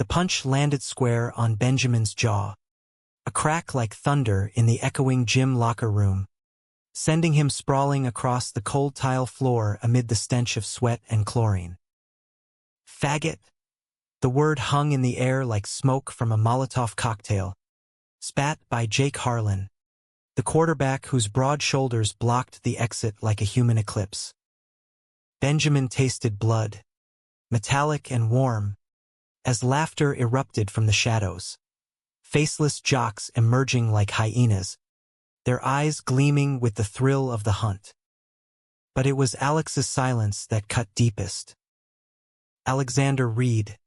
The punch landed square on Benjamin's jaw, a crack like thunder in the echoing gym locker room, sending him sprawling across the cold tile floor amid the stench of sweat and chlorine. Faggot! The word hung in the air like smoke from a Molotov cocktail, spat by Jake Harlan, the quarterback whose broad shoulders blocked the exit like a human eclipse. Benjamin tasted blood, metallic and warm, as laughter erupted from the shadows. Faceless jocks emerging like hyenas, their eyes gleaming with the thrill of the hunt. But it was Alex's silence that cut deepest. Alexander Reed,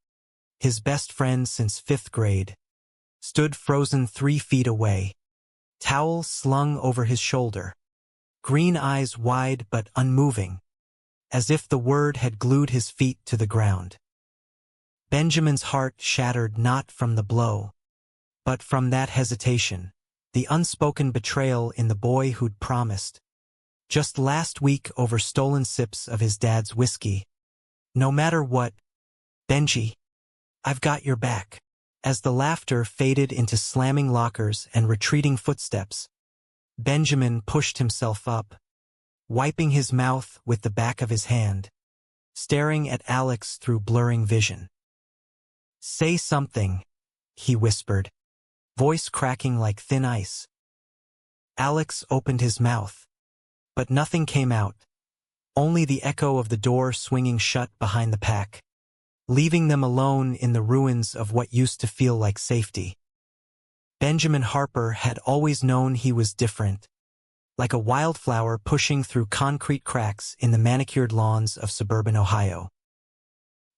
his best friend since 5th grade, stood frozen 3 feet away, towel slung over his shoulder, green eyes wide but unmoving, as if the word had glued his feet to the ground. Benjamin's heart shattered not from the blow, but from that hesitation, the unspoken betrayal in the boy who'd promised, just last week over stolen sips of his dad's whiskey, "No matter what, Benji, I've got your back." As the laughter faded into slamming lockers and retreating footsteps, Benjamin pushed himself up, wiping his mouth with the back of his hand, staring at Alex through blurring vision. "Say something," he whispered, voice cracking like thin ice. Alex opened his mouth, but nothing came out, only the echo of the door swinging shut behind the pack, leaving them alone in the ruins of what used to feel like safety. Benjamin Harper had always known he was different, like a wildflower pushing through concrete cracks in the manicured lawns of suburban Ohio.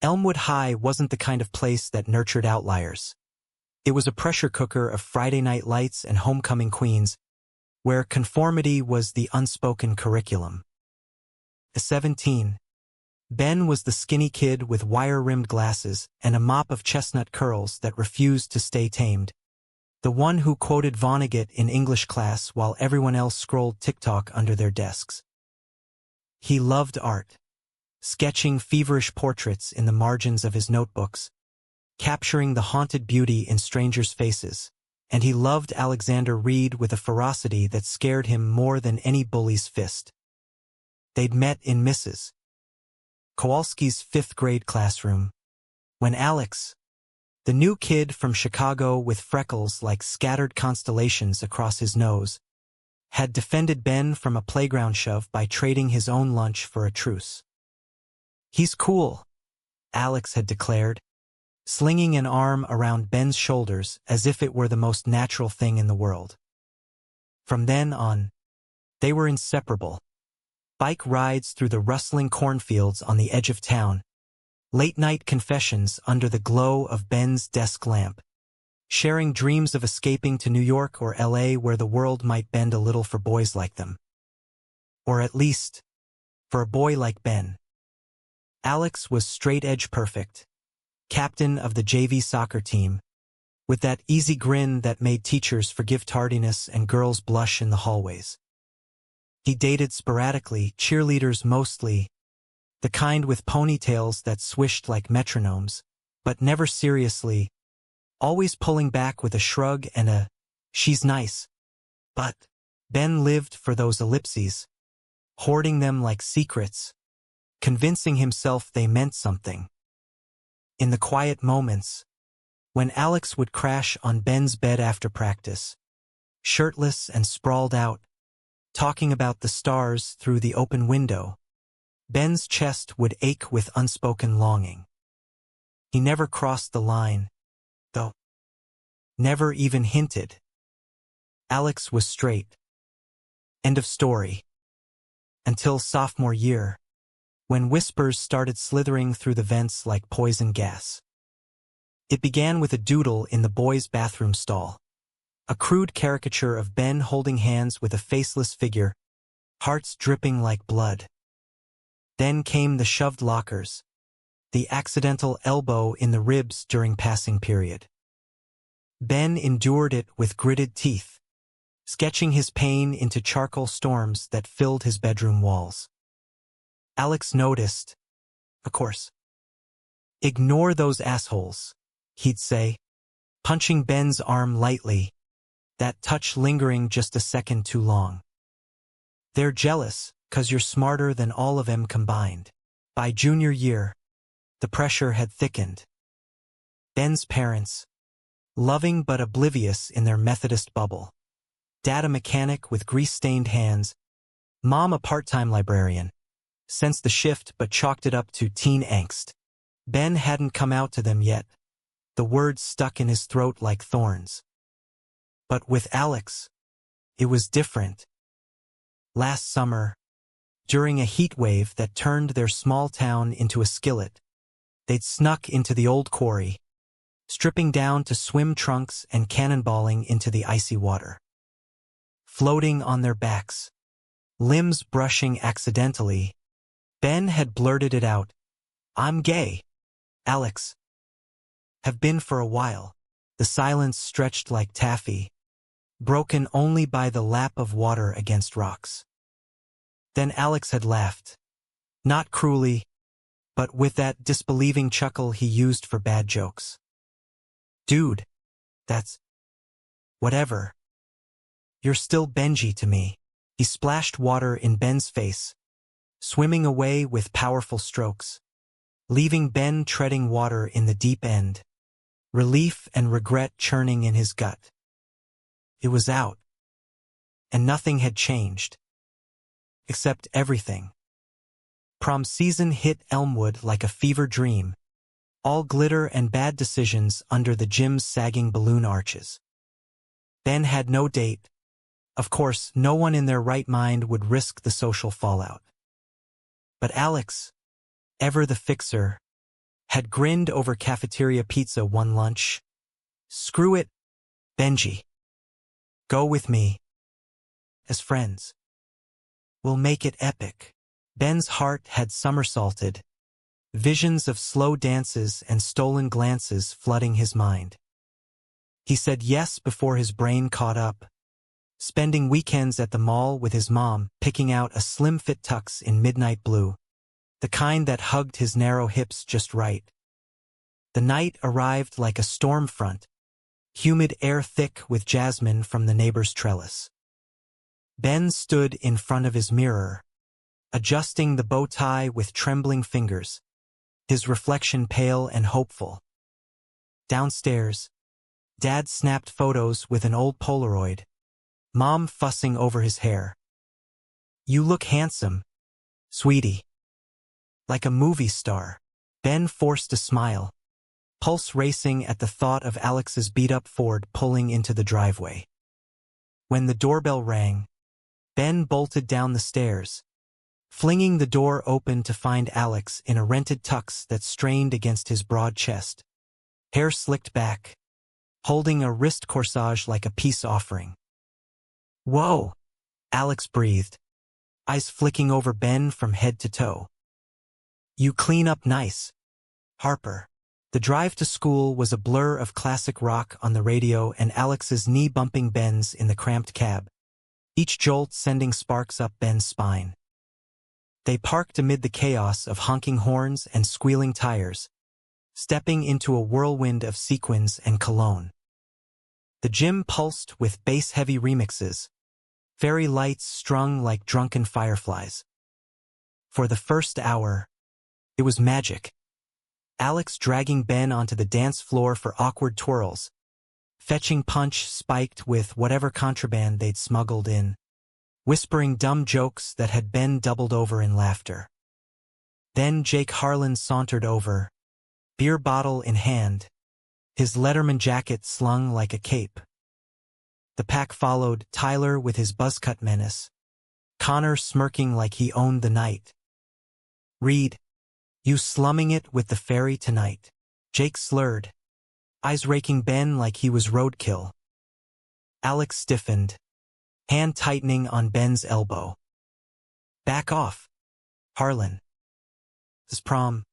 Elmwood High wasn't the kind of place that nurtured outliers. It was a pressure cooker of Friday night lights and homecoming queens, where conformity was the unspoken curriculum. At 17, Ben was the skinny kid with wire-rimmed glasses and a mop of chestnut curls that refused to stay tamed, the one who quoted Vonnegut in English class while everyone else scrolled TikTok under their desks. He loved art, sketching feverish portraits in the margins of his notebooks, capturing the haunted beauty in strangers' faces, and he loved Alexander Reed with a ferocity that scared him more than any bully's fist. They'd met in Mrs. Kowalski's 5th grade classroom, when Alex, the new kid from Chicago with freckles like scattered constellations across his nose, had defended Ben from a playground shove by trading his own lunch for a truce. "He's cool," Alex had declared, slinging an arm around Ben's shoulders as if it were the most natural thing in the world. From then on, they were inseparable. Bike rides through the rustling cornfields on the edge of town, late-night confessions under the glow of Ben's desk lamp, sharing dreams of escaping to New York or LA where the world might bend a little for boys like them. Or at least, for a boy like Ben. Alex was straight-edge perfect, captain of the JV soccer team, with that easy grin that made teachers forgive tardiness and girls blush in the hallways. He dated sporadically, cheerleaders mostly, the kind with ponytails that swished like metronomes, but never seriously, always pulling back with a shrug and a, "She's nice." But Ben lived for those ellipses, hoarding them like secrets, convincing himself they meant something. In the quiet moments, when Alex would crash on Ben's bed after practice, shirtless and sprawled out, talking about the stars through the open window, Ben's chest would ache with unspoken longing. He never crossed the line, though. Never even hinted. Alex was straight. End of story. Until sophomore year, when whispers started slithering through the vents like poison gas. It began with a doodle in the boys' bathroom stall. A crude caricature of Ben holding hands with a faceless figure, hearts dripping like blood. Then came the shoved lockers, the accidental elbow in the ribs during passing period. Ben endured it with gritted teeth, sketching his pain into charcoal storms that filled his bedroom walls. Alex noticed, of course. "Ignore those assholes," he'd say, punching Ben's arm lightly, that touch lingering just a second too long. They're jealous, 'cause you're smarter than all of 'em combined. By junior year, the pressure had thickened. Ben's parents, loving but oblivious in their Methodist bubble. Dad a mechanic with grease-stained hands, Mom a part-time librarian, sensed the shift but chalked it up to teen angst. Ben hadn't come out to them yet. The words stuck in his throat like thorns. But with Alex, it was different. Last summer, during a heat wave that turned their small town into a skillet, they'd snuck into the old quarry, stripping down to swim trunks and cannonballing into the icy water. Floating on their backs, limbs brushing accidentally, Ben had blurted it out, "I'm gay, Alex." Have been for a while. The silence stretched like taffy, broken only by the lap of water against rocks. Then Alex had laughed. Not cruelly, but with that disbelieving chuckle he used for bad jokes. "Dude, that's... whatever. You're still Benji to me." He splashed water in Ben's face, swimming away with powerful strokes, leaving Ben treading water in the deep end, relief and regret churning in his gut. It was out, and nothing had changed. Except everything. Prom season hit Elmwood like a fever dream, all glitter and bad decisions under the gym's sagging balloon arches. Ben had no date. Of course, no one in their right mind would risk the social fallout. But Alex, ever the fixer, had grinned over cafeteria pizza one lunch. "Screw it, Benji. Go with me. As friends. We'll make it epic." Ben's heart had somersaulted, visions of slow dances and stolen glances flooding his mind. He said yes before his brain caught up, spending weekends at the mall with his mom, picking out a slim-fit tux in midnight blue, the kind that hugged his narrow hips just right. The night arrived like a storm front, humid air thick with jasmine from the neighbor's trellis. Ben stood in front of his mirror, adjusting the bow tie with trembling fingers, his reflection pale and hopeful. Downstairs, Dad snapped photos with an old Polaroid, Mom fussing over his hair. "You look handsome, sweetie. Like a movie star." Ben forced a smile, pulse racing at the thought of Alex's beat-up Ford pulling into the driveway. When the doorbell rang, Ben bolted down the stairs, flinging the door open to find Alex in a rented tux that strained against his broad chest, hair slicked back, holding a wrist corsage like a peace offering. "Whoa," Alex breathed, eyes flicking over Ben from head to toe. "You clean up nice, Harper." The drive to school was a blur of classic rock on the radio and Alex's knee-bumping bends in the cramped cab, each jolt sending sparks up Ben's spine. They parked amid the chaos of honking horns and squealing tires, stepping into a whirlwind of sequins and cologne. The gym pulsed with bass-heavy remixes, fairy lights strung like drunken fireflies. For the first hour, it was magic. Alex dragging Ben onto the dance floor for awkward twirls, fetching punch spiked with whatever contraband they'd smuggled in, whispering dumb jokes that had Ben doubled over in laughter. Then Jake Harlan sauntered over, beer bottle in hand, his Letterman jacket slung like a cape. The pack followed, Tyler with his buzzcut menace, Connor smirking like he owned the night. "Reed, you slumming it with the fairy tonight." Jake slurred, eyes raking Ben like he was roadkill. Alex stiffened, hand tightening on Ben's elbow. "Back off, Harlan. This prom,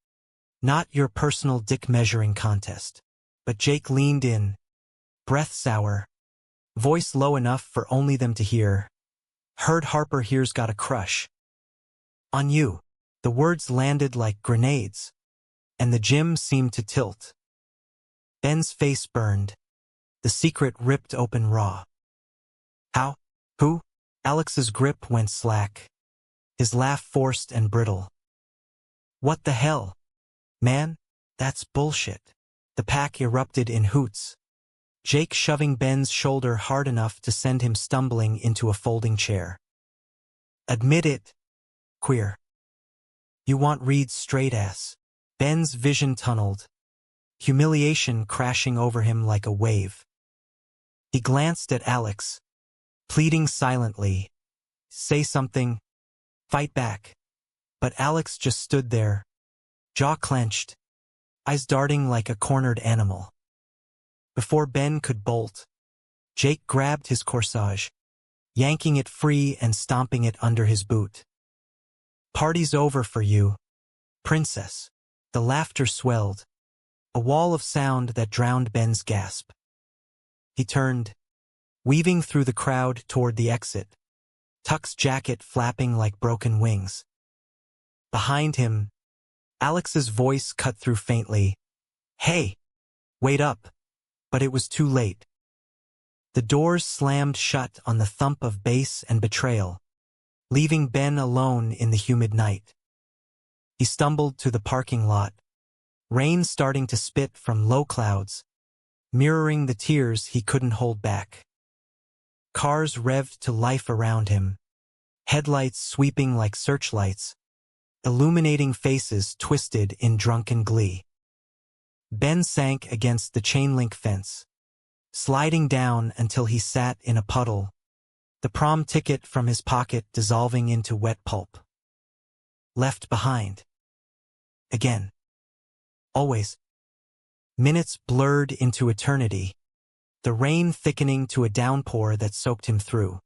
not your personal dick-measuring contest." But Jake leaned in, breath sour, voice low enough for only them to hear. "Heard Harper here's got a crush on you." The words landed like grenades, and the gym seemed to tilt. Ben's face burned. The secret ripped open raw. How? Who? Alex's grip went slack. His laugh forced and brittle. What the hell? Man, that's bullshit. The pack erupted in hoots. Jake shoving Ben's shoulder hard enough to send him stumbling into a folding chair. Admit it, queer. You want Reed's straight ass. Ben's vision tunneled, humiliation crashing over him like a wave. He glanced at Alex, pleading silently. Say something. Fight back. But Alex just stood there, jaw clenched, eyes darting like a cornered animal. Before Ben could bolt, Jake grabbed his corsage, yanking it free and stomping it under his boot. Party's over for you, princess. The laughter swelled, a wall of sound that drowned Ben's gasp. He turned, weaving through the crowd toward the exit, Tuck's jacket flapping like broken wings. Behind him, Alex's voice cut through faintly. Hey, wait up. But it was too late. The doors slammed shut on the thump of bass and betrayal, leaving Ben alone in the humid night. He stumbled to the parking lot, rain starting to spit from low clouds, mirroring the tears he couldn't hold back. Cars revved to life around him, headlights sweeping like searchlights, illuminating faces twisted in drunken glee. Ben sank against the chain-link fence, sliding down until he sat in a puddle, the prom ticket from his pocket dissolving into wet pulp. Left behind. Again. Always. Minutes blurred into eternity, the rain thickening to a downpour that soaked him through.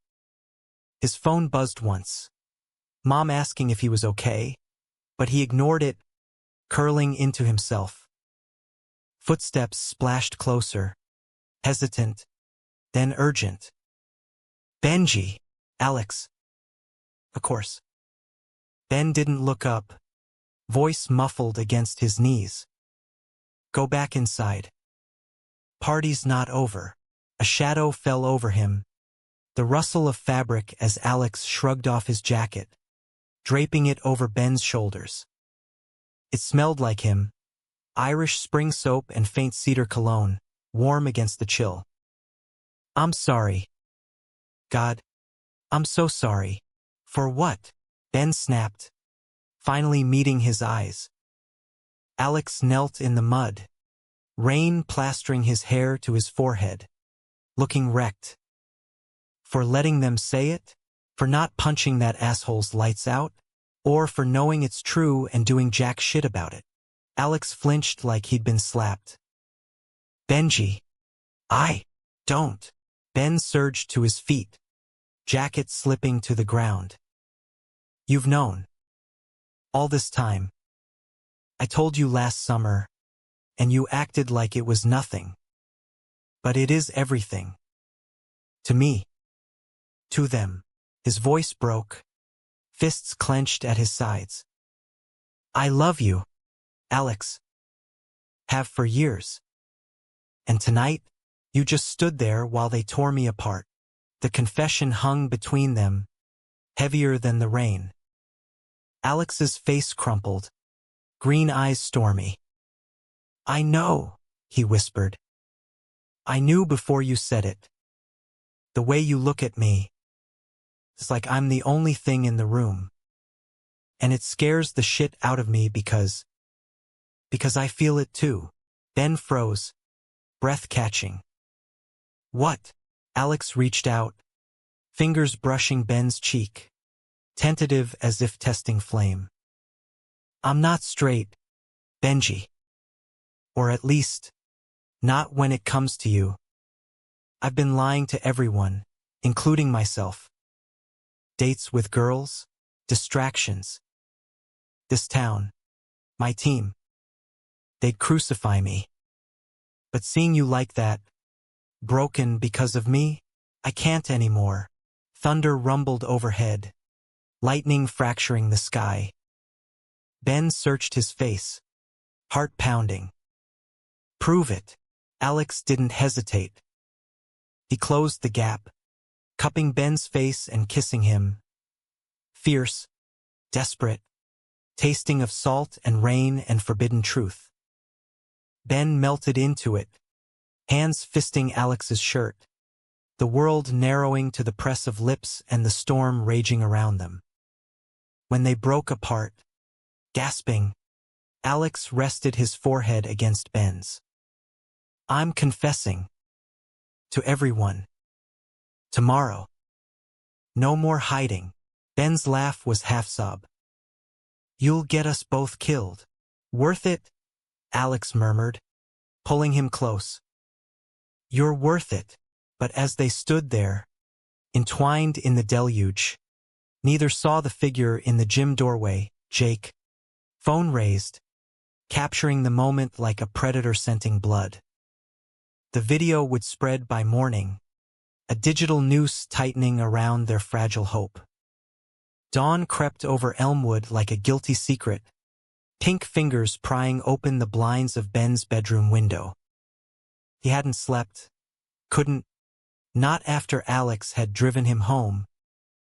His phone buzzed once. Mom asking if he was okay, but he ignored it, curling into himself. Footsteps splashed closer, hesitant, then urgent. Benji, Alex. Of course. Ben didn't look up, voice muffled against his knees. Go back inside. Party's not over. A shadow fell over him, the rustle of fabric as Alex shrugged off his jacket, draping it over Ben's shoulders. It smelled like him, Irish spring soap and faint cedar cologne, warm against the chill. I'm sorry. God, I'm so sorry. For what? Ben snapped, finally meeting his eyes. Alex knelt in the mud, rain plastering his hair to his forehead, looking wrecked. For letting them say it? For not punching that asshole's lights out? Or for knowing it's true and doing jack shit about it? Alex flinched like he'd been slapped. Benji. I don't. Ben surged to his feet, jacket slipping to the ground. You've known. All this time. I told you last summer, and you acted like it was nothing. But it is everything. To me. To them. His voice broke, fists clenched at his sides. I love you, Alex. Have for years. And tonight, you just stood there while they tore me apart. The confession hung between them, heavier than the rain. Alex's face crumpled, green eyes stormy. I know, he whispered. I knew before you said it. The way you look at me, it's like I'm the only thing in the room. And it scares the shit out of me because I feel it too. Ben froze, breath catching. What? Alex reached out, fingers brushing Ben's cheek, tentative as if testing flame. I'm not straight, Benji. Or at least, not when it comes to you. I've been lying to everyone, including myself. Dates with girls, distractions. This town, my team. They'd crucify me. But seeing you like that, broken because of me, I can't anymore. Thunder rumbled overhead, lightning fracturing the sky. Ben searched his face, heart pounding. Prove it. Alex didn't hesitate. He closed the gap, cupping Ben's face and kissing him. Fierce, desperate, tasting of salt and rain and forbidden truth. Ben melted into it, hands fisting Alex's shirt, the world narrowing to the press of lips and the storm raging around them. When they broke apart, gasping, Alex rested his forehead against Ben's. "I'm confessing. To everyone. Tomorrow. No more hiding." Ben's laugh was half-sob. "You'll get us both killed." "Worth it?" Alex murmured, pulling him close. "You're worth it." But as they stood there, entwined in the deluge, neither saw the figure in the gym doorway, Jake. Phone raised, capturing the moment like a predator scenting blood. The video would spread by morning, a digital noose tightening around their fragile hope. Dawn crept over Elmwood like a guilty secret, pink fingers prying open the blinds of Ben's bedroom window. He hadn't slept, couldn't, not after Alex had driven him home,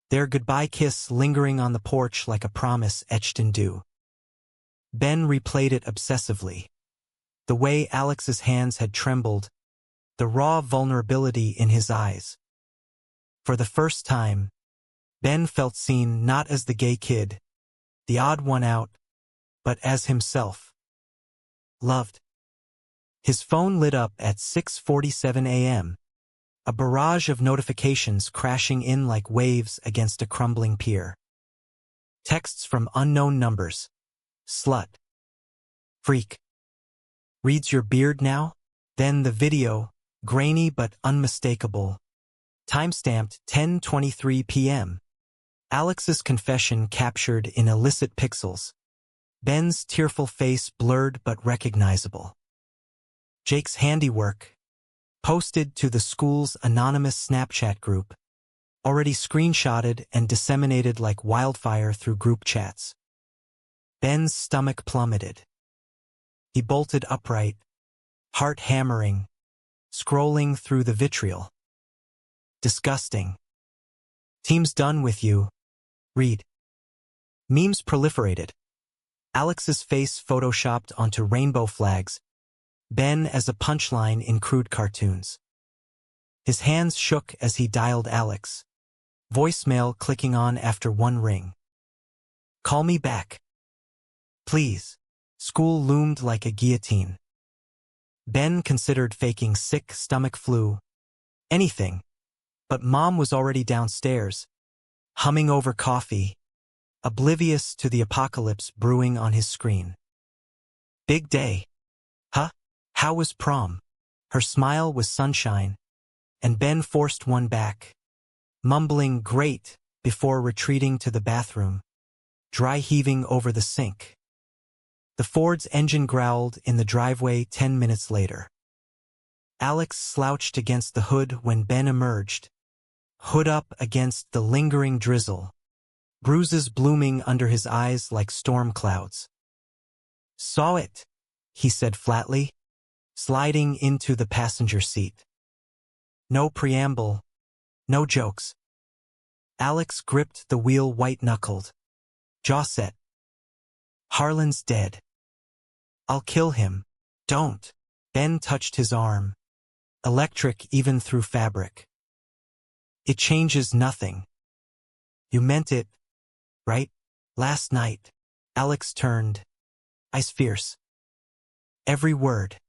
their goodbye kiss lingering on the porch like a promise etched in dew. Ben replayed it obsessively. The way Alex's hands had trembled, the raw vulnerability in his eyes. For the first time, Ben felt seen not as the gay kid, the odd one out, but as himself. Loved. His phone lit up at 6:47 a.m., a barrage of notifications crashing in like waves against a crumbling pier. Texts from unknown numbers. "Slut." "Freak." "Reads your beard now?" Then the video, grainy but unmistakable. Timestamped 10:23 p.m. Alex's confession captured in illicit pixels. Ben's tearful face blurred but recognizable. Jake's handiwork, posted to the school's anonymous Snapchat group, already screenshotted and disseminated like wildfire through group chats. Ben's stomach plummeted. He bolted upright, heart hammering, scrolling through the vitriol. Disgusting. "Team's done with you. Read." Memes proliferated. Alex's face photoshopped onto rainbow flags, Ben as a punchline in crude cartoons. His hands shook as he dialed Alex, voicemail clicking on after one ring. "Call me back. Please." School loomed like a guillotine. Ben considered faking sick stomach flu. Anything. But Mom was already downstairs, humming over coffee, oblivious to the apocalypse brewing on his screen. "Big day. Huh? How was prom?" Her smile was sunshine, and Ben forced one back, mumbling "great" before retreating to the bathroom, dry heaving over the sink. The Ford's engine growled in the driveway 10 minutes later. Alex slouched against the hood when Ben emerged, hood up against the lingering drizzle, bruises blooming under his eyes like storm clouds. "Saw it," he said flatly, sliding into the passenger seat. No preamble, no jokes. Alex gripped the wheel white-knuckled, jaw set. "Harlan's dead. I'll kill him." "Don't." Ben touched his arm, electric even through fabric. "It changes nothing. You meant it, right? Last night." Alex turned, eyes fierce. "Every word.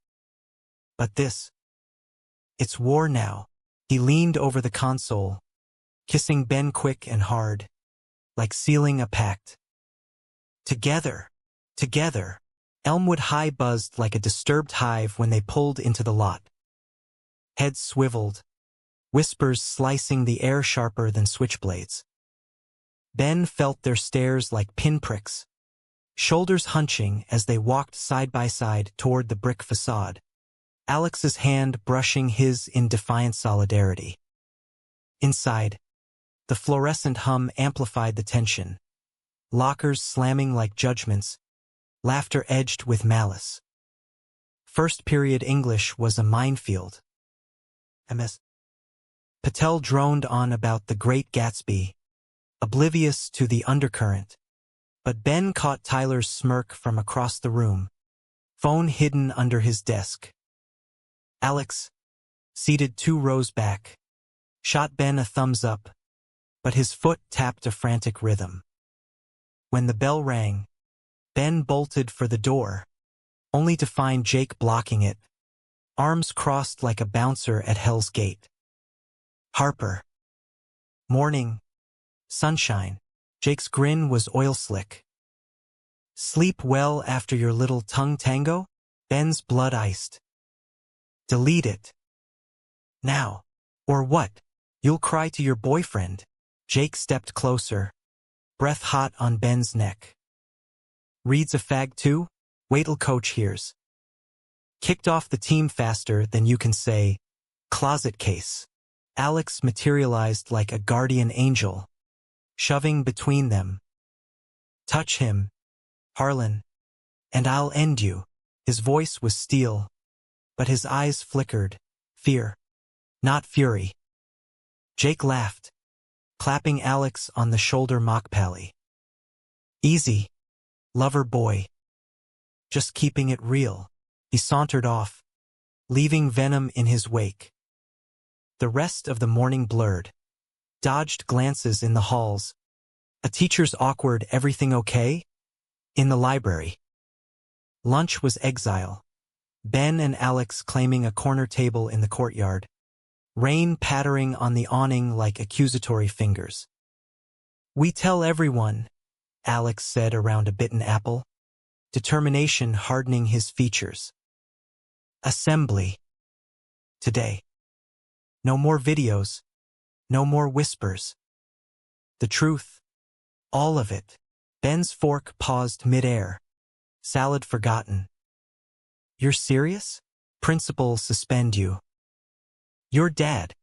But this. It's war now." He leaned over the console, kissing Ben quick and hard, like sealing a pact. Together. Together. Elmwood High buzzed like a disturbed hive when they pulled into the lot. Heads swiveled, whispers slicing the air sharper than switchblades. Ben felt their stares like pinpricks, shoulders hunching as they walked side by side toward the brick facade, Alex's hand brushing his in defiant solidarity. Inside, the fluorescent hum amplified the tension, lockers slamming like judgments, laughter edged with malice. First period English was a minefield. Ms. Patel droned on about the Great Gatsby, oblivious to the undercurrent. But Ben caught Tyler's smirk from across the room, phone hidden under his desk. Alex, seated 2 rows back, shot Ben a thumbs up, but his foot tapped a frantic rhythm. When the bell rang, Ben bolted for the door, only to find Jake blocking it, arms crossed like a bouncer at Hell's Gate. Harper. Morning. Sunshine. Jake's grin was oil slick. Sleep well after your little tongue tango? Ben's blood iced. Delete it. Now. Or what? You'll cry to your boyfriend. Jake stepped closer, breath hot on Ben's neck. Reads a fag too? Wait till coach hears. Kicked off the team faster than you can say, closet case. Alex materialized like a guardian angel, shoving between them. Touch him, Harlan, and I'll end you. His voice was steel, but his eyes flickered, fear, not fury. Jake laughed, clapping Alex on the shoulder mock pally. Easy, lover boy. Just keeping it real. He sauntered off, leaving venom in his wake. The rest of the morning blurred. Dodged glances in the halls. A teacher's awkward "everything okay?" in the library. Lunch was exile. Ben and Alex claiming a corner table in the courtyard. Rain pattering on the awning like accusatory fingers. We tell everyone, Alex said around a bitten apple, determination hardening his features. Assembly. Today. No more videos. No more whispers. The truth. All of it. Ben's fork paused midair. Salad forgotten. You're serious? Principal suspend you. Your dad.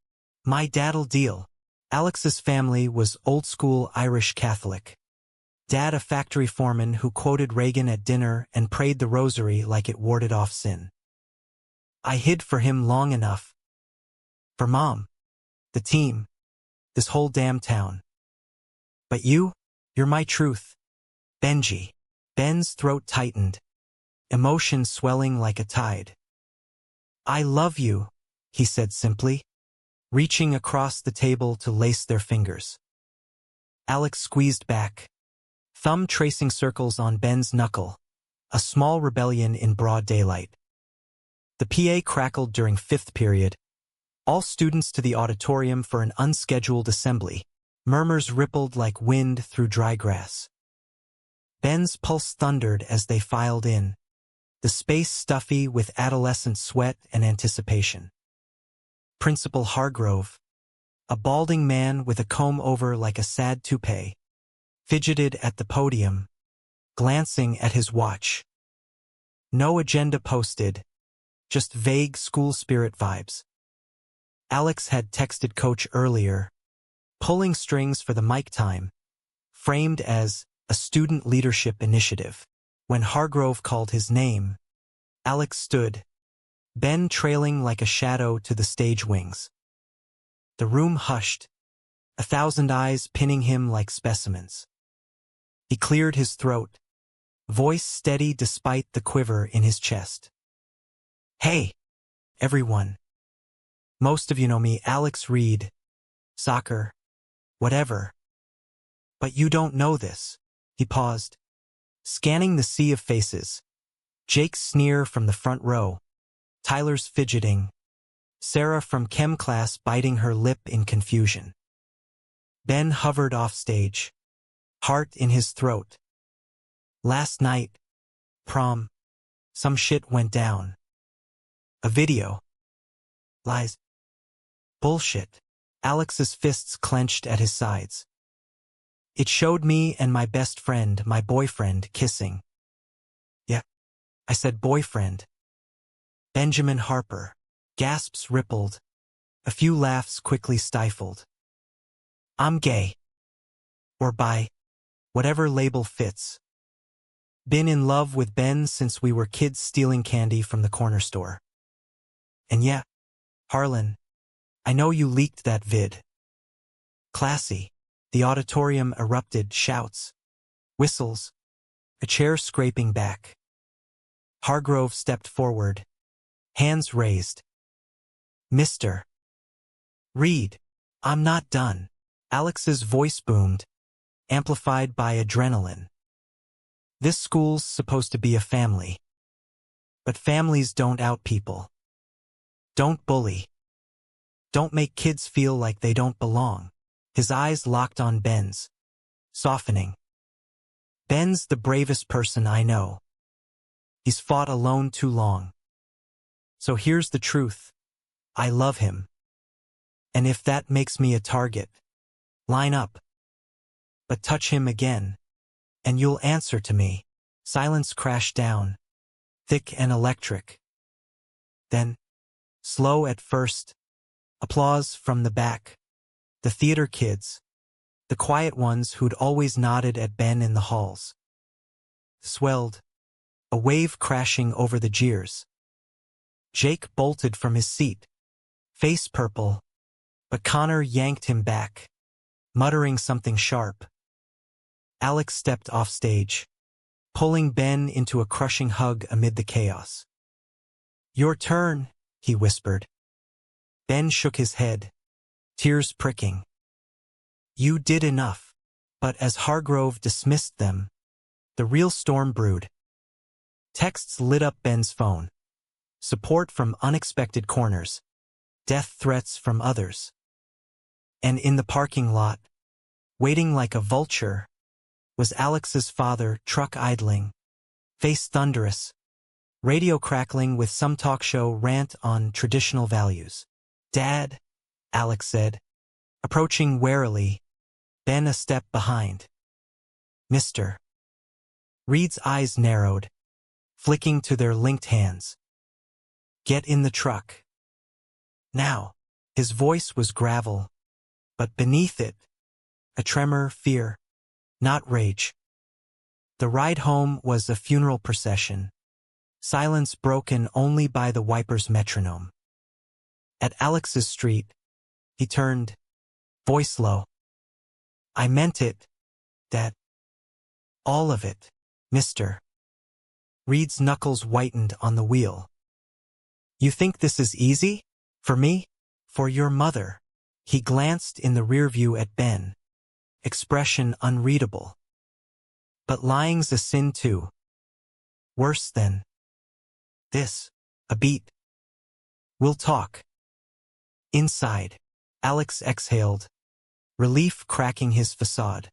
My dad'll deal. Alex's family was old-school Irish Catholic. Dad a factory foreman who quoted Reagan at dinner and prayed the rosary like it warded off sin. I hid for him long enough. For Mom. The team. This whole damn town. But you're my truth. Benji. Ben's throat tightened, emotion swelling like a tide. I love you, he said simply, reaching across the table to lace their fingers. Alex squeezed back, thumb tracing circles on Ben's knuckle, a small rebellion in broad daylight. The PA crackled during 5th period. All students to the auditorium for an unscheduled assembly. Murmurs rippled like wind through dry grass. Ben's pulse thundered as they filed in, the space stuffy with adolescent sweat and anticipation. Principal Hargrove, a balding man with a comb-over like a sad toupee, fidgeted at the podium, glancing at his watch. No agenda posted, just vague school spirit vibes. Alex had texted Coach earlier, pulling strings for the mic time, framed as a student leadership initiative. When Hargrove called his name, Alex stood, Ben trailing like a shadow to the stage wings. The room hushed, 1,000 eyes pinning him like specimens. He cleared his throat, voice steady despite the quiver in his chest. Hey, everyone. Most of you know me, Alex Reed. Soccer. Whatever. But you don't know this. He paused, scanning the sea of faces. Jake's sneer from the front row, Tyler's fidgeting, Sarah from chem class biting her lip in confusion. Ben hovered off stage, heart in his throat. Last night, prom, some shit went down. A video. Lies. Bullshit. Alex's fists clenched at his sides. It showed me and my best friend, my boyfriend, kissing. Yeah, I said boyfriend. Benjamin Harper. Gasps rippled. A few laughs quickly stifled. I'm gay. Or bi. Whatever label fits. Been in love with Ben since we were kids stealing candy from the corner store. And yeah, Harlan, I know you leaked that vid. Classy. The auditorium erupted, shouts, whistles, a chair scraping back. Hargrove stepped forward, hands raised. Mr. Reed, I'm not done. Alex's voice boomed, amplified by adrenaline. This school's supposed to be a family. But families don't out people. Don't bully. Don't make kids feel like they don't belong. His eyes locked on Ben's, softening. Ben's the bravest person I know. He's fought alone too long. So here's the truth. I love him. And if that makes me a target, line up. But touch him again, and you'll answer to me. Silence crashed down, thick and electric. Then, slow at first, applause from the back. The theater kids, the quiet ones who'd always nodded at Ben in the halls. Swelled, a wave crashing over the jeers. Jake bolted from his seat, face purple, but Connor yanked him back, muttering something sharp. Alex stepped off stage, pulling Ben into a crushing hug amid the chaos. Your turn, he whispered. Ben shook his head, tears pricking. You did enough. But as Hargrove dismissed them, the real storm brewed. Texts lit up Ben's phone. Support from unexpected corners. Death threats from others. And in the parking lot, waiting like a vulture, was Alex's father, truck idling, face thunderous, radio crackling with some talk show rant on traditional values. Dad, Alex said, approaching warily, Ben a step behind. Mr. Reed's eyes narrowed, flicking to their linked hands. Get in the truck. Now. His voice was gravel, but beneath it, a tremor, fear, not rage. The ride home was a funeral procession, silence broken only by the wiper's metronome. At Alex's street, he turned, voice low. I meant it, Dad. All of it, Mr. Reed's knuckles whitened on the wheel. You think this is easy? For me? For your mother? He glanced in the rearview at Ben, expression unreadable. But lying's a sin too. Worse than this. A beat. We'll talk. Inside, Alex exhaled, relief cracking his facade.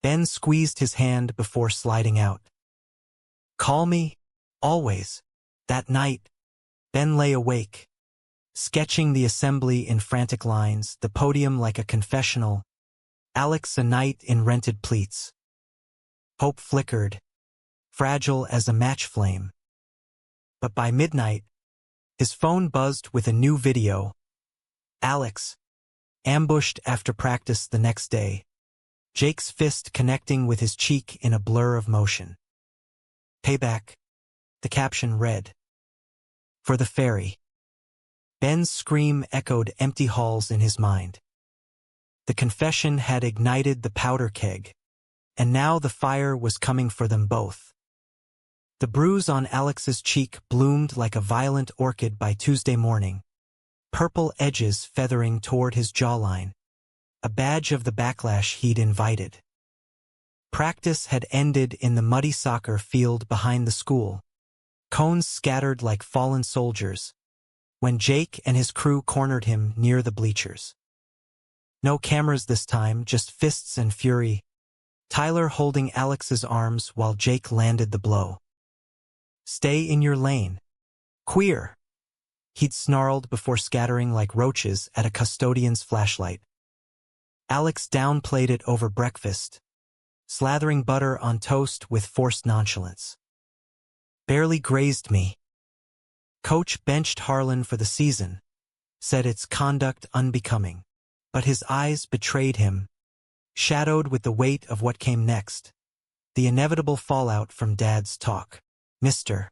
Ben squeezed his hand before sliding out. Call me, always. That night, Ben lay awake, sketching the assembly in frantic lines, the podium like a confessional, Alex a knight in rented pleats. Hope flickered, fragile as a match flame. But by midnight, his phone buzzed with a new video. Alex, ambushed after practice the next day, Jake's fist connecting with his cheek in a blur of motion. Payback, the caption read. For the ferry. Ben's scream echoed empty halls in his mind. The confession had ignited the powder keg, and now the fire was coming for them both. The bruise on Alex's cheek bloomed like a violent orchid by Tuesday morning, purple edges feathering toward his jawline, a badge of the backlash he'd invited. Practice had ended in the muddy soccer field behind the school, cones scattered like fallen soldiers, when Jake and his crew cornered him near the bleachers. No cameras this time, just fists and fury, Tyler holding Alex's arms while Jake landed the blow. Stay in your lane. Queer. He'd snarled before scattering like roaches at a custodian's flashlight. Alex downplayed it over breakfast, slathering butter on toast with forced nonchalance. Barely grazed me. Coach benched Harlan for the season, said its conduct unbecoming, but his eyes betrayed him, shadowed with the weight of what came next. The inevitable fallout from Dad's talk. Mr.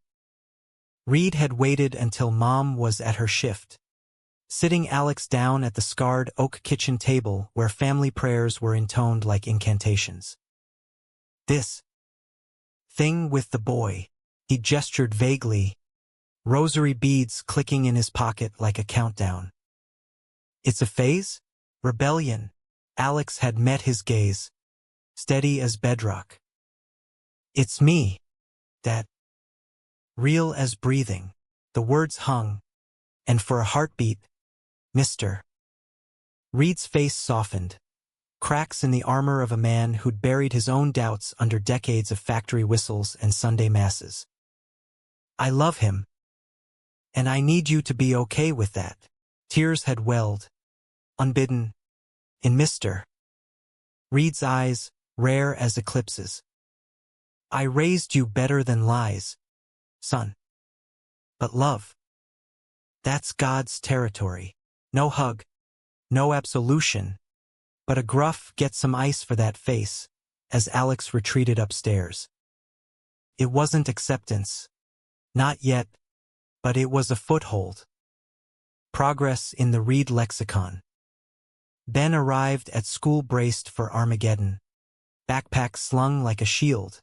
Reed had waited until Mom was at her shift, sitting Alex down at the scarred oak kitchen table where family prayers were intoned like incantations. This thing with the boy, he gestured vaguely, rosary beads clicking in his pocket like a countdown. It's a phase? Rebellion. Alex had met his gaze, steady as bedrock. It's me, Dad. Real as breathing. The words hung, and for a heartbeat, Mr. Reed's face softened, cracks in the armor of a man who'd buried his own doubts under decades of factory whistles and Sunday masses. I love him, and I need you to be okay with that. Tears had welled, unbidden, in Mr. Reed's eyes, rare as eclipses. I raised you better than lies, son. But love, that's God's territory. No hug, no absolution, but a gruff "get some ice for that face" as Alex retreated upstairs. It wasn't acceptance. Not yet, but it was a foothold. Progress in the Reed lexicon. Ben arrived at school braced for Armageddon, backpack slung like a shield.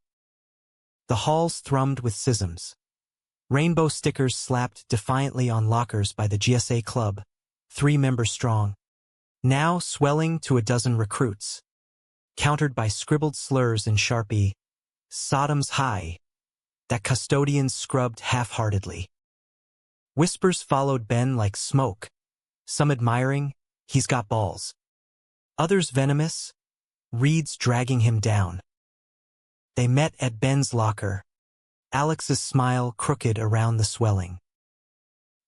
The halls thrummed with schisms. Rainbow stickers slapped defiantly on lockers by the GSA club, 3 members strong, now swelling to a dozen recruits, countered by scribbled slurs in Sharpie, Sodom's high, that custodians scrubbed half-heartedly. Whispers followed Ben like smoke, some admiring, he's got balls. Others venomous, Reed's dragging him down. They met at Ben's locker, Alex's smile crooked around the swelling.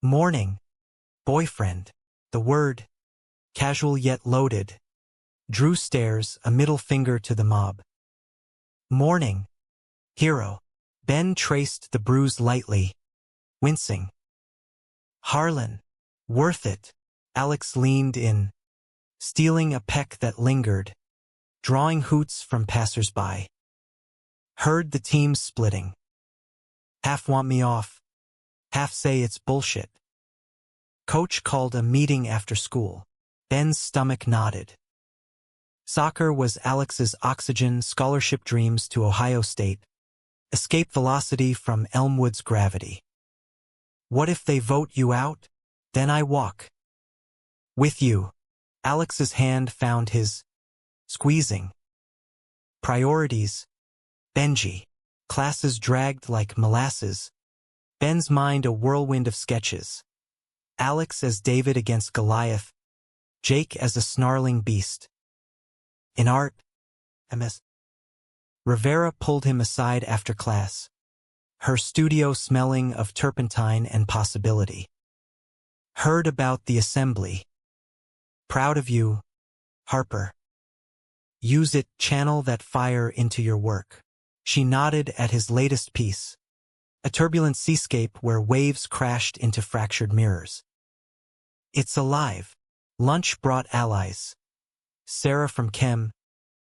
Morning, boyfriend. The word, casual yet loaded, Drew stares, a middle finger to the mob. Morning, hero. Ben traced the bruise lightly, wincing. Harlan, worth it. Alex leaned in, stealing a peck that lingered, drawing hoots from passers-by. Heard the teams splitting. Half want me off, half say it's bullshit. Coach called a meeting after school. Ben's stomach nodded. Soccer was Alex's oxygen, scholarship dreams to Ohio State, escape velocity from Elmwood's gravity. What if they vote you out? Then I walk with you. Alex's hand found his, squeezing. Priorities. Benji. Classes dragged like molasses. Ben's mind a whirlwind of sketches. Alex as David against Goliath, Jake as a snarling beast. In art, MS. Rivera pulled him aside after class, her studio smelling of turpentine and possibility. Heard about the assembly. Proud of you, Harper. Use it, channel that fire into your work. She nodded at his latest piece, a turbulent seascape where waves crashed into fractured mirrors. It's alive. Lunch brought allies. Sarah from Chem,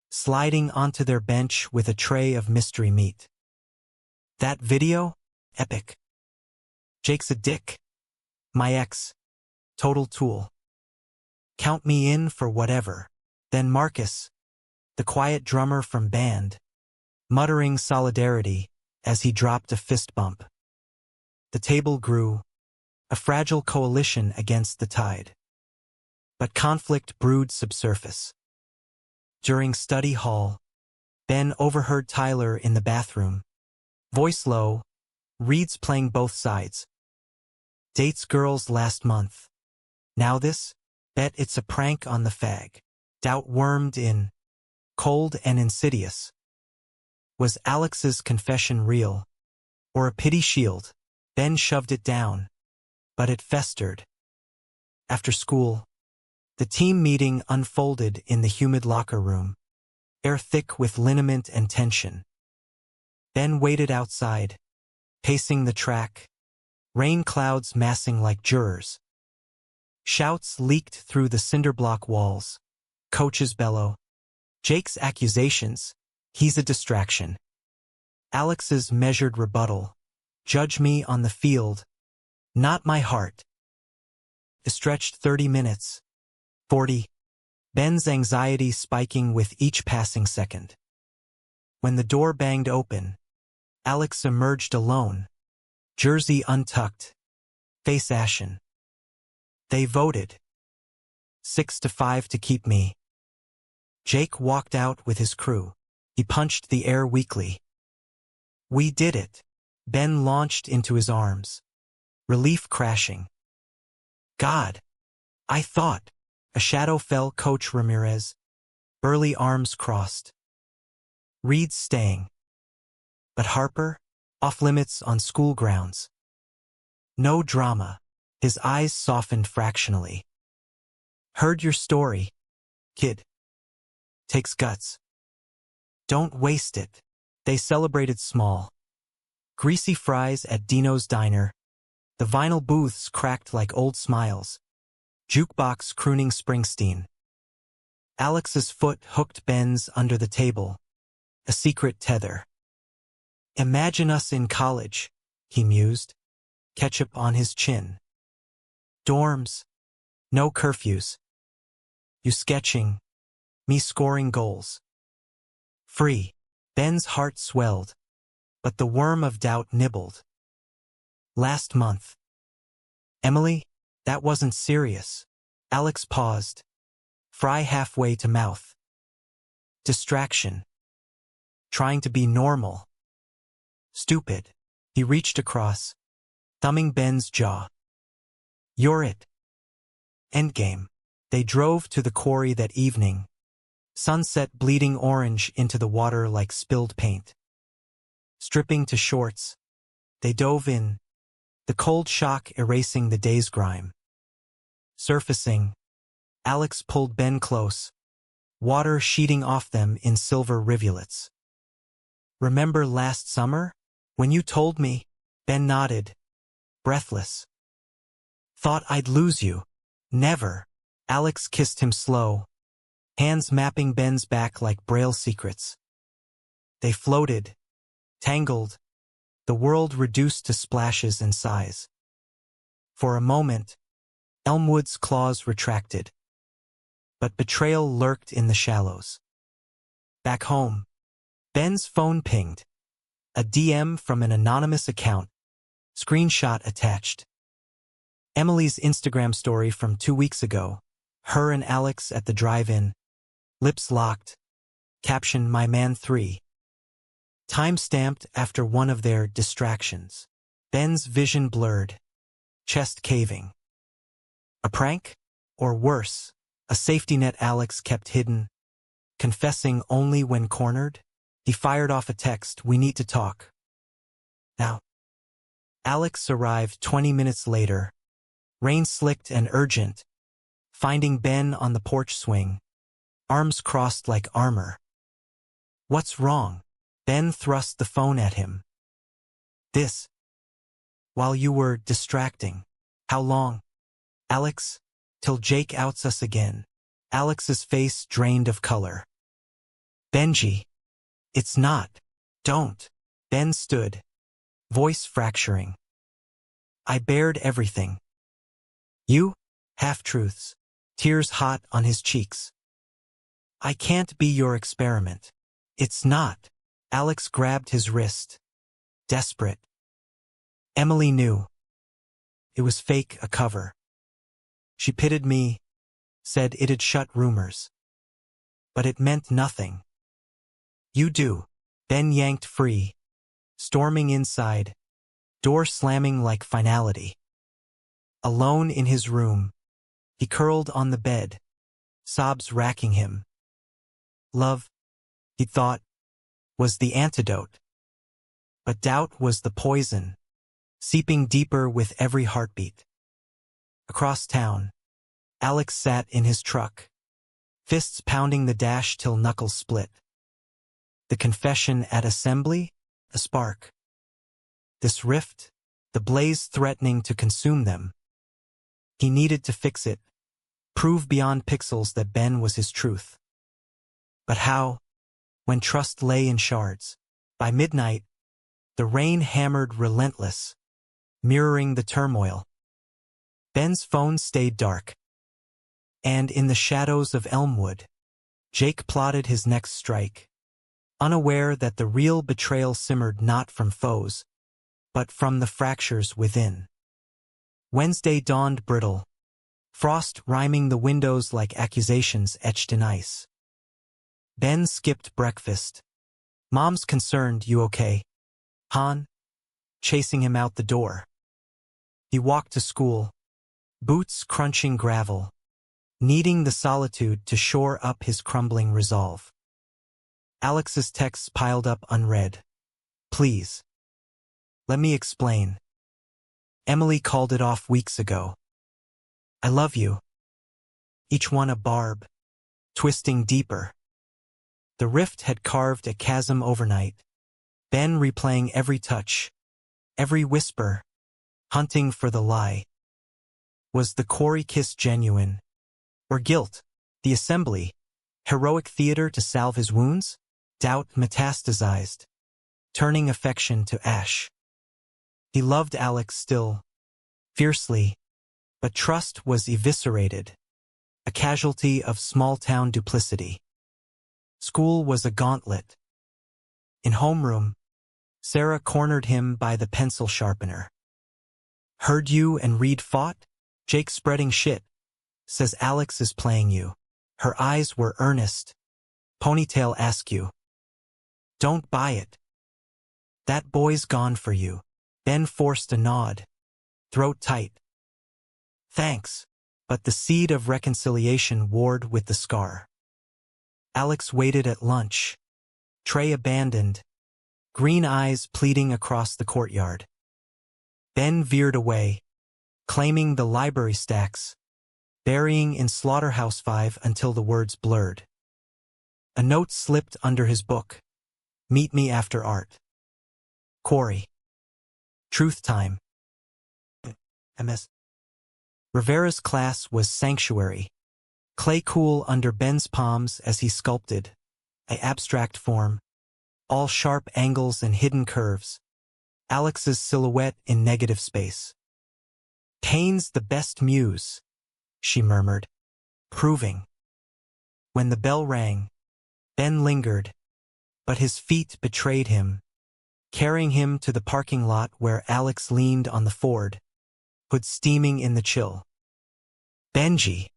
sliding onto their bench with a tray of mystery meat. That video? Epic. Jake's a dick. My ex. Total tool. Count me in for whatever. Then Marcus, the quiet drummer from band, muttering solidarity as he dropped a fist bump. The table grew, a fragile coalition against the tide. But conflict brewed subsurface. During study hall, Ben overheard Tyler in the bathroom. Voice low, Reed's playing both sides. Dates girls last month. Now this? Bet it's a prank on the fag. Doubt wormed in. Cold and insidious. Was Alex's confession real? Or a pity shield? Ben shoved it down. But it festered. After school, the team meeting unfolded in the humid locker room, air thick with liniment and tension. Ben waited outside, pacing the track, rain clouds massing like jurors. Shouts leaked through the cinderblock walls. Coach's bellow. Jake's accusations. He's a distraction. Alex's measured rebuttal. Judge me on the field, not my heart. It stretched 30 minutes. 40. Ben's anxiety spiking with each passing second. When the door banged open, Alex emerged alone, jersey untucked, face ashen. They voted 6-5 to keep me. Jake walked out with his crew. He punched the air weakly. We did it. Ben launched into his arms, relief crashing. God, I thought. A shadow fell. Coach Ramirez, burly arms crossed. Reed's staying. But Harper, off limits on school grounds. No drama. His eyes softened fractionally. Heard your story, kid. Takes guts. Don't waste it. They celebrated small. Greasy fries at Dino's Diner. The vinyl booths cracked like old smiles. Jukebox crooning Springsteen. Alex's foot hooked Ben's under the table. A secret tether. Imagine us in college, he mused. Ketchup on his chin. Dorms. No curfews. You sketching. Me scoring goals. Free. Ben's heart swelled, but the worm of doubt nibbled. Last month. Emily, that wasn't serious. Alex paused. Fry halfway to mouth. Distraction. Trying to be normal. Stupid. He reached across, thumbing Ben's jaw. You're it. Endgame. They drove to the quarry that evening. Sunset bleeding orange into the water like spilled paint. Stripping to shorts, they dove in, the cold shock erasing the day's grime. Surfacing, Alex pulled Ben close, water sheeting off them in silver rivulets. Remember last summer, when you told me? Ben nodded, breathless. Thought I'd lose you. Never. Alex kissed him slow, hands mapping Ben's back like Braille secrets. They floated, tangled, the world reduced to splashes and sighs. For a moment, Elmwood's claws retracted. But betrayal lurked in the shallows. Back home, Ben's phone pinged. A DM from an anonymous account, screenshot attached. Emily's Instagram story from 2 weeks ago. Her and Alex at the drive-in. Lips locked. Caption My Man 3. Time-stamped after one of their distractions. Ben's vision blurred. Chest caving. A prank? Or worse, a safety net Alex kept hidden, confessing only when cornered? He fired off a text, we need to talk. Now. Alex arrived 20 minutes later, rain-slicked and urgent, finding Ben on the porch swing, arms crossed like armor. What's wrong? Ben thrust the phone at him. This. While you were distracting. How long? Alex, till Jake outs us again. Alex's face drained of color. Benji. It's not. Don't. Ben stood, voice fracturing. I bared everything. You? Half-truths, tears hot on his cheeks. I can't be your experiment. It's not. Alex grabbed his wrist. Desperate. Emily knew. It was fake, a cover. She pitied me, said it'd shut rumors. But it meant nothing. You do. Ben yanked free, storming inside, door slamming like finality. Alone in his room, he curled on the bed, sobs racking him. Love, he thought, was the antidote. But doubt was the poison, seeping deeper with every heartbeat. Across town, Alex sat in his truck, fists pounding the dash till knuckles split. The confession at assembly, a spark. This rift, the blaze threatening to consume them. He needed to fix it, prove beyond pixels that Ben was his truth. But how? When trust lay in shards. By midnight, The rain hammered relentless, mirroring the turmoil. Ben's phone stayed dark. And in the shadows of Elmwood, Jake plotted his next strike, unaware that the real betrayal simmered not from foes, but from the fractures within. Wednesday dawned brittle, frost rhyming the windows like accusations etched in ice. Ben skipped breakfast. Mom's concerned, "You okay, hon?" chasing him out the door. He walked to school, boots crunching gravel, needing the solitude to shore up his crumbling resolve. Alex's texts piled up unread. "Please. Let me explain. Emily called it off weeks ago. I love you." Each one a barb, twisting deeper. The rift had carved a chasm overnight, Ben replaying every touch, every whisper, hunting for the lie. Was the Corey kiss genuine? Or guilt, the assembly, heroic theater to salve his wounds? Doubt metastasized, turning affection to ash. He loved Alex still, fiercely, but trust was eviscerated, a casualty of small-town duplicity. School was a gauntlet. In homeroom, Sarah cornered him by the pencil sharpener. "Heard you and Reed fought? Jake spreading shit. Says Alex is playing you." Her eyes were earnest. "Ponytail askew. Don't buy it. That boy's gone for you." Ben forced a nod, throat tight. "Thanks," but the seed of reconciliation warred with the scar. Alex waited at lunch, tray abandoned, green eyes pleading across the courtyard. Ben veered away, claiming the library stacks, burying in Slaughterhouse 5 until the words blurred. A note slipped under his book. "Meet me after art. Corey. Truth time. MS." Rivera's class was sanctuary. Clay cool under Ben's palms as he sculpted, an abstract form, all sharp angles and hidden curves. Alex's silhouette in negative space. "Pain's the best muse," she murmured, proving. When the bell rang, Ben lingered, but his feet betrayed him, carrying him to the parking lot where Alex leaned on the Ford, hood steaming in the chill. "Benji.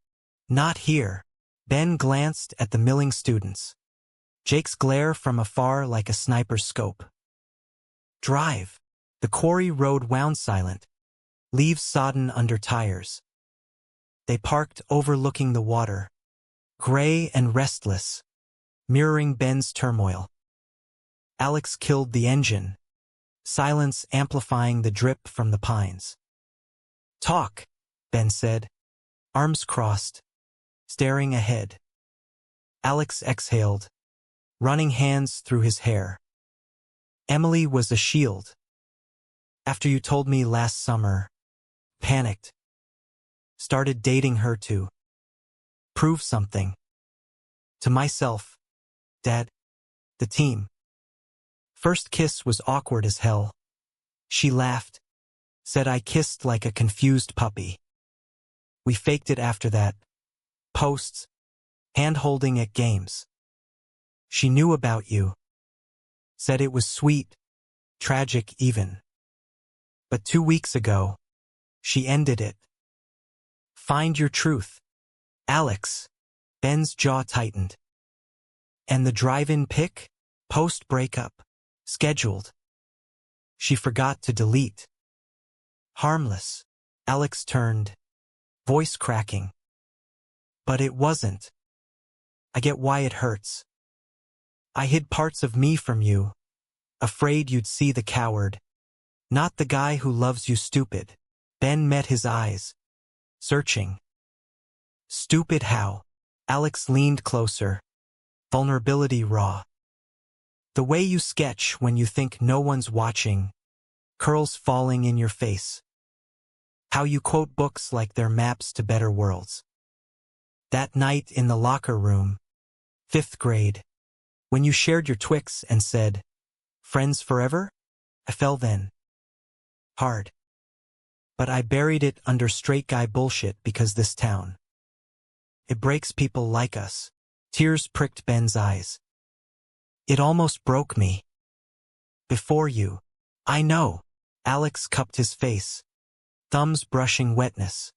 Not here." Ben glanced at the milling students. Jake's glare from afar like a sniper's scope. "Drive." The quarry road wound silent, leaves sodden under tires. They parked overlooking the water, gray and restless, mirroring Ben's turmoil. Alex killed the engine, silence amplifying the drip from the pines. "Talk," Ben said, arms crossed, staring ahead. Alex exhaled, running hands through his hair. "Emily was a shield. After you told me last summer, panicked. Started dating her to prove something. To myself, Dad, the team. First kiss was awkward as hell. She laughed, said I kissed like a confused puppy. We faked it after that. Posts, hand-holding at games. She knew about you. Said it was sweet, tragic even. But 2 weeks ago, she ended it. Find your truth. Alex." Ben's jaw tightened. "And the drive-in pic? Post-breakup. Scheduled." She forgot to delete. "Harmless." Alex turned, voice cracking. "But it wasn't. I get why it hurts. I hid parts of me from you, afraid you'd see the coward, not the guy who loves you stupid." Ben met his eyes, searching. "Stupid how?" Alex leaned closer, vulnerability raw. "The way you sketch when you think no one's watching, curls falling in your face. How you quote books like they're maps to better worlds. That night in the locker room, 5th grade, when you shared your Twix and said, 'Friends forever?' I fell then. Hard. But I buried it under straight guy bullshit because this town. It breaks people like us. Tears pricked Ben's eyes. It almost broke me. Before you. I know. Alex cupped his face, thumbs brushing wetness.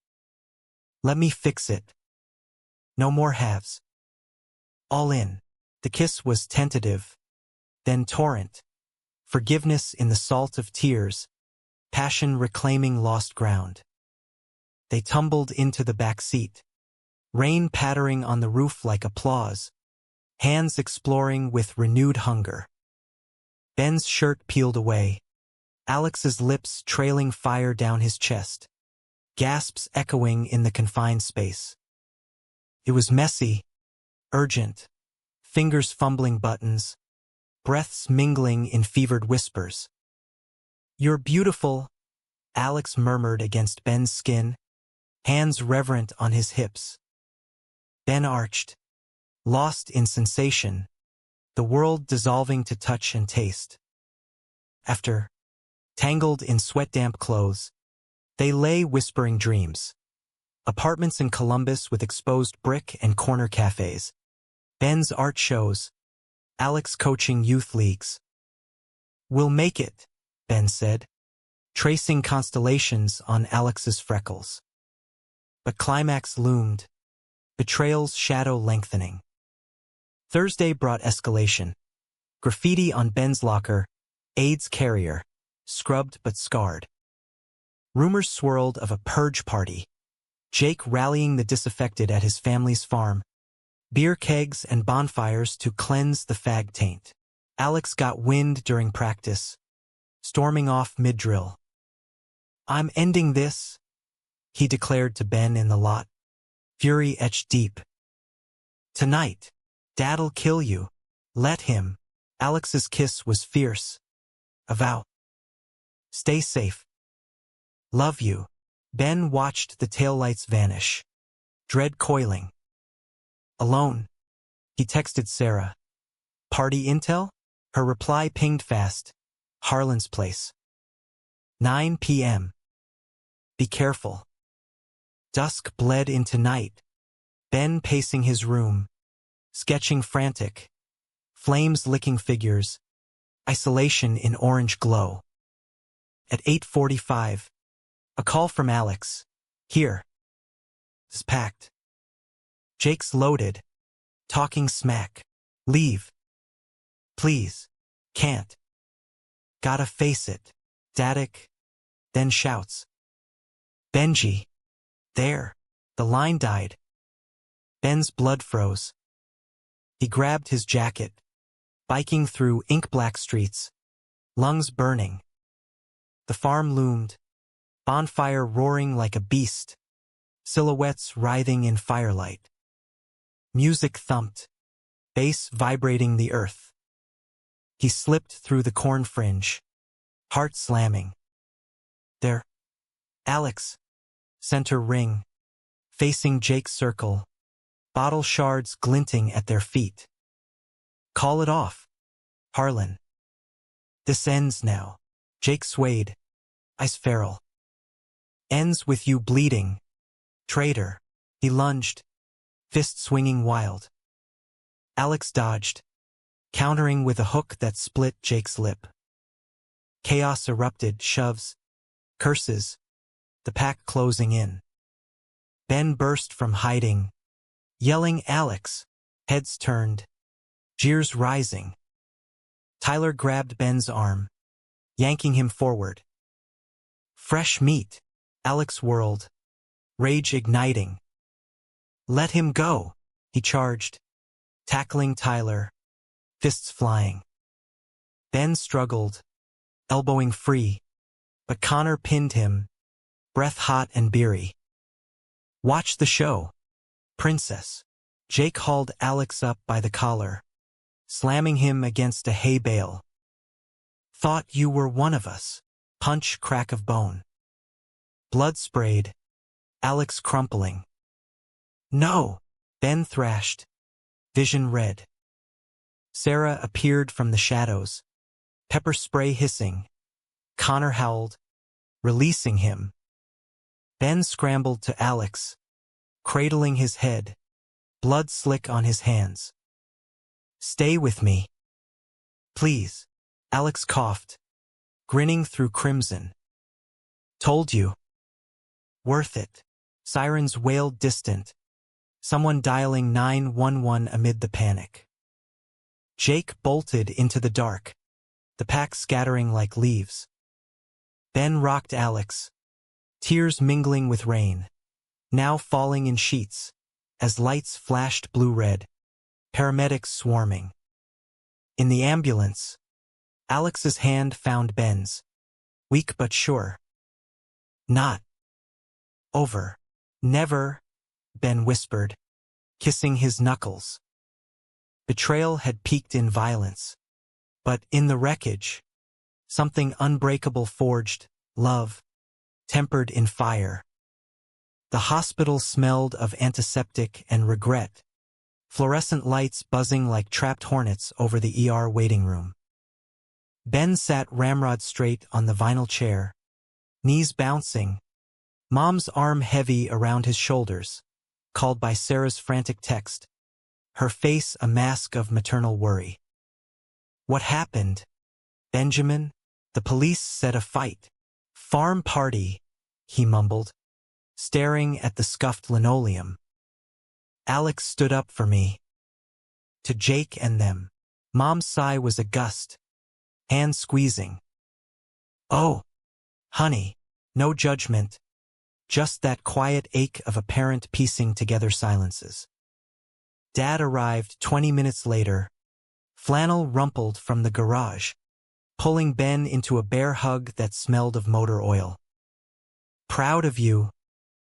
Let me fix it. No more halves. All in. The kiss was tentative, then torrent. Forgiveness in the salt of tears, passion reclaiming lost ground. They tumbled into the back seat, rain pattering on the roof like applause, hands exploring with renewed hunger. Ben's shirt peeled away, Alex's lips trailing fire down his chest, gasps echoing in the confined space. It was messy, urgent, fingers fumbling buttons, breaths mingling in fevered whispers. You're beautiful, Alex murmured against Ben's skin, hands reverent on his hips. Ben arched, lost in sensation, the world dissolving to touch and taste. After, tangled in sweat-damp clothes, they lay whispering dreams. Apartments in Columbus with exposed brick and corner cafes. Ben's art shows, Alex coaching youth leagues. We'll make it, Ben said, tracing constellations on Alex's freckles. But climax loomed, betrayal's shadow lengthening. Thursday brought escalation. Graffiti on Ben's locker, AIDS carrier, scrubbed but scarred. Rumors swirled of a purge party, Jake rallying the disaffected at his family's farm, beer kegs and bonfires to cleanse the fag taint. Alex got wind during practice, storming off mid-drill. I'm ending this, he declared to Ben in the lot, fury etched deep. Tonight, Dad'll kill you. Let him. Alex's kiss was fierce. A vow. Stay safe. Love you. Ben watched the taillights vanish, dread coiling. Alone. He texted Sarah. Party intel? Her reply pinged fast. Harlan's place. 9 p.m. Be careful. Dusk bled into night. Ben pacing his room, sketching frantic, flames licking figures, isolation in orange glow. At 8:45, a call from Alex. Here. It's packed. Jake's loaded, talking smack. Leave. Please. Can't. Gotta face it. Static, then shouts. Benji. There. The line died. Ben's blood froze. He grabbed his jacket, biking through ink-black streets, lungs burning. The farm loomed, bonfire roaring like a beast, silhouettes writhing in firelight. Music thumped, bass vibrating the earth. He slipped through the corn fringe, heart slamming. There. Alex. Center ring. Facing Jake's circle. Bottle shards glinting at their feet. Call it off. Harlan. This ends now. Jake swayed. Ice feral. Ends with you bleeding. Traitor. He lunged, fist swinging wild. Alex dodged, countering with a hook that split Jake's lip. Chaos erupted, shoves, curses, the pack closing in. Ben burst from hiding, yelling Alex, heads turned, jeers rising. Tyler grabbed Ben's arm, yanking him forward. Fresh meat, Alex whirled, rage igniting. Let him go, he charged, tackling Tyler, fists flying. Ben struggled, elbowing free, but Connor pinned him, breath hot and beery. Watch the show, princess. Jake hauled Alex up by the collar, slamming him against a hay bale. Thought you were one of us. Punch, crack of bone. Blood sprayed, Alex crumpling. No, Ben thrashed, vision red. Sarah appeared from the shadows, pepper spray hissing, Connor howled, releasing him. Ben scrambled to Alex, cradling his head, blood slick on his hands. Stay with me. Please. Alex coughed, grinning through crimson. Told you. Worth it. Sirens wailed distant, someone dialing 911 amid the panic. Jake bolted into the dark, the pack scattering like leaves. Ben rocked Alex, tears mingling with rain, now falling in sheets, as lights flashed blue-red, paramedics swarming. In the ambulance, Alex's hand found Ben's, weak but sure. Not over. Never, Ben whispered, kissing his knuckles. Betrayal had peaked in violence, but in the wreckage, something unbreakable forged, love, tempered in fire. The hospital smelled of antiseptic and regret, fluorescent lights buzzing like trapped hornets over the ER waiting room. Ben sat ramrod straight on the vinyl chair, knees bouncing, Mom's arm heavy around his shoulders, called by Sarah's frantic text, her face a mask of maternal worry. What happened? Benjamin? The police said a fight. Farm party, he mumbled, staring at the scuffed linoleum. Alex stood up for me. To Jake and them. Mom's sigh was a gust, hand squeezing. Oh, honey, no judgment. Just that quiet ache of a parent piecing together silences. Dad arrived 20 minutes later, flannel rumpled from the garage, pulling Ben into a bear hug that smelled of motor oil. Proud of you,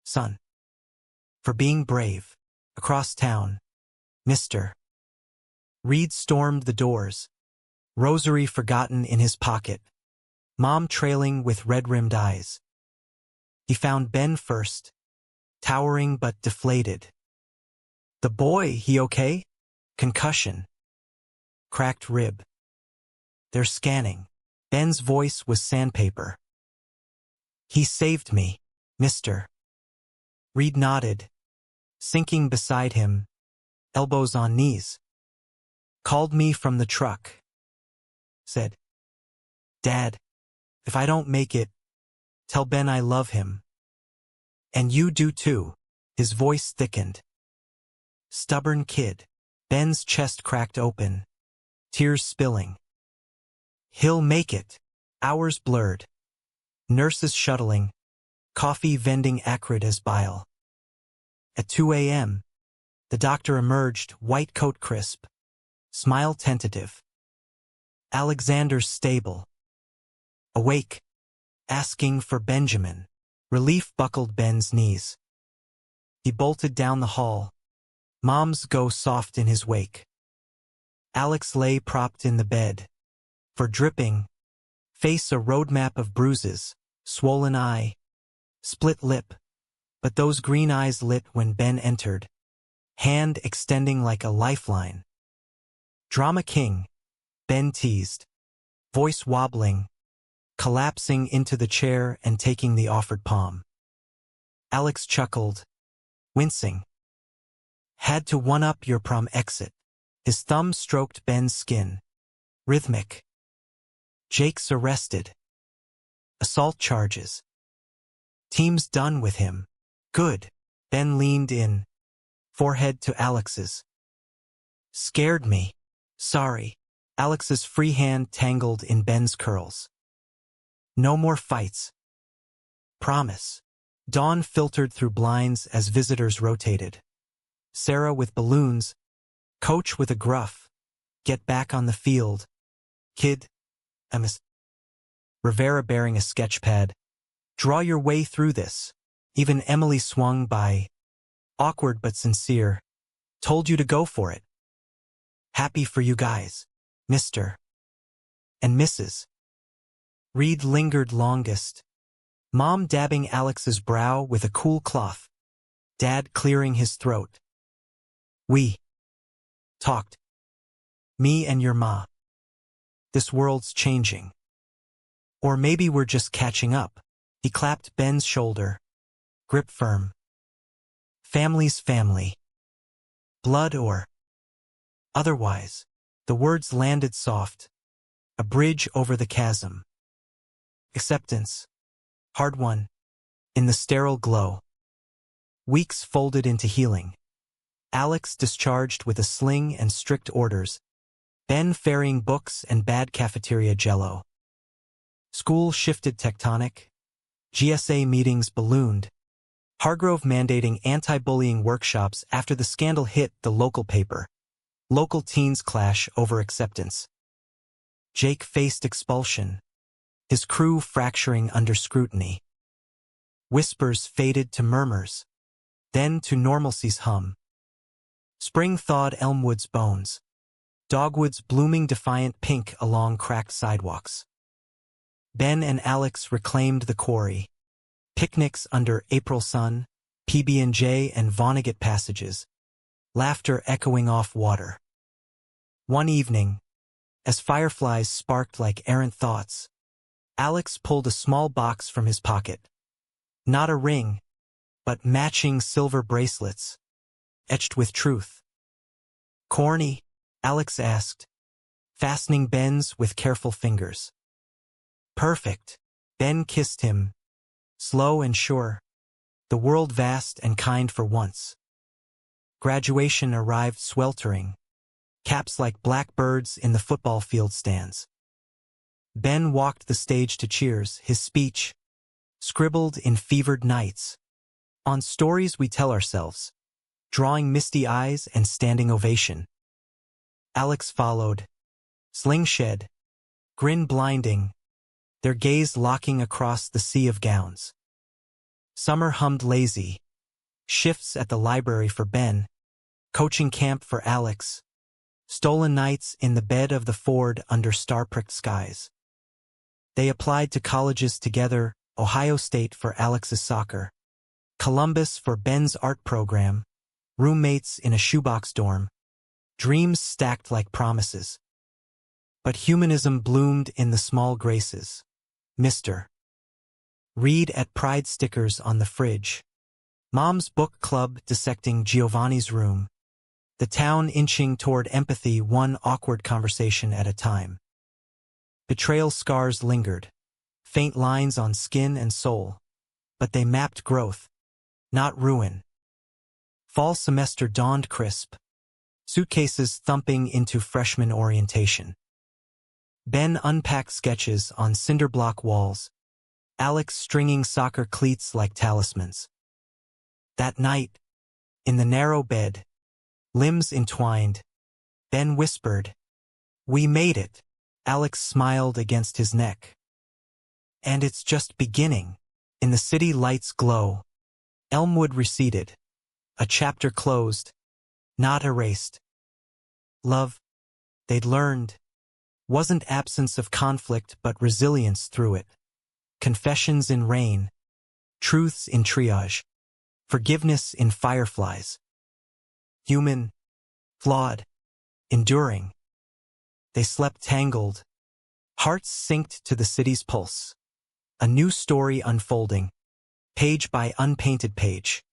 son. For being brave. Across town, Mr. Reed stormed the doors, rosary forgotten in his pocket, Mom trailing with red-rimmed eyes. He found Ben first, towering but deflated. The boy, he okay? Concussion. Cracked rib. They're scanning. Ben's voice was sandpaper. He saved me, Mr. Reed nodded, sinking beside him, elbows on knees. Called me from the truck. Said, Dad, if I don't make it, tell Ben I love him. And you do too. His voice thickened. Stubborn kid. Ben's chest cracked open, tears spilling. He'll make it. Hours blurred. Nurses shuttling, coffee vending acrid as bile. At 2 a.m., the doctor emerged, white coat crisp, smile tentative. Alexander's stable. Awake, asking for Benjamin. Relief buckled Ben's knees. He bolted down the hall, Mom's go soft in his wake. Alex lay propped in the bed, for dripping, face a roadmap of bruises, swollen eye, split lip, but those green eyes lit when Ben entered, hand extending like a lifeline. Drama king, Ben teased, voice wobbling, collapsing into the chair and taking the offered palm. Alex chuckled, wincing. Had to one-up your prom exit. His thumb stroked Ben's skin. Rhythmic. Jake's arrested. Assault charges. Team's done with him. Good. Ben leaned in, forehead to Alex's. Scared me. Sorry. Alex's free hand tangled in Ben's curls. No more fights. Promise. Dawn filtered through blinds as visitors rotated. Sarah with balloons, Coach with a gruff, get back on the field. Kid, Rivera bearing a sketch pad. Draw your way through this. Even Emily swung by. Awkward but sincere. Told you to go for it. Happy for you guys, Mr. and Mrs. Reed lingered longest. Mom dabbing Alex's brow with a cool cloth. Dad clearing his throat. We talked. Me and your ma. This world's changing. Or maybe we're just catching up. He clapped Ben's shoulder. Grip firm. Family's family. Blood or otherwise. The words landed soft. A bridge over the chasm. Acceptance. Hard won. In the sterile glow. Weeks folded into healing. Alex discharged with a sling and strict orders. Ben ferrying books and bad cafeteria jello. School shifted tectonic. GSA meetings ballooned. Hargrove mandating anti-bullying workshops after the scandal hit the local paper. Local teens clash over acceptance. Jake faced expulsion. His crew fracturing under scrutiny. Whispers faded to murmurs. Then to normalcy's hum. Spring thawed Elmwood's bones. Dogwoods blooming defiant pink along cracked sidewalks. Ben and Alex reclaimed the quarry. Picnics under April sun, PB&J and Vonnegut passages. Laughter echoing off water. One evening, as fireflies sparked like errant thoughts, Alex pulled a small box from his pocket. Not a ring, but matching silver bracelets, etched with truth. Corny? Alex asked, fastening Ben's with careful fingers. Perfect. Ben kissed him, slow and sure, the world vast and kind for once. Graduation arrived sweltering, caps like blackbirds in the football field stands. Ben walked the stage to cheers, his speech, scribbled in fevered nights, on stories we tell ourselves, drawing misty eyes and standing ovation. Alex followed, sling shed, grin blinding, their gaze locking across the sea of gowns. Summer hummed lazy, shifts at the library for Ben, coaching camp for Alex, stolen nights in the bed of the Ford under star-pricked skies. They applied to colleges together, Ohio State for Alex's soccer, Columbus for Ben's art program, roommates in a shoebox dorm, dreams stacked like promises. But humanism bloomed in the small graces. Mr. Read at Pride stickers on the fridge. Mom's book club dissecting Giovanni's room. The town inching toward empathy, one awkward conversation at a time. Betrayal scars lingered, faint lines on skin and soul, but they mapped growth, not ruin. Fall semester dawned crisp, suitcases thumping into freshman orientation. Ben unpacked sketches on cinderblock walls, Alex stringing soccer cleats like talismans. That night, in the narrow bed, limbs entwined, Ben whispered, "We made it." Alex smiled against his neck. And it's just beginning. In the city lights glow. Elmwood receded. A chapter closed, not erased. Love, they'd learned, wasn't absence of conflict but resilience through it. Confessions in rain, truths in triage, forgiveness in fireflies. Human, flawed, enduring. They slept tangled, hearts synced to the city's pulse. A new story unfolding, page by unpainted page.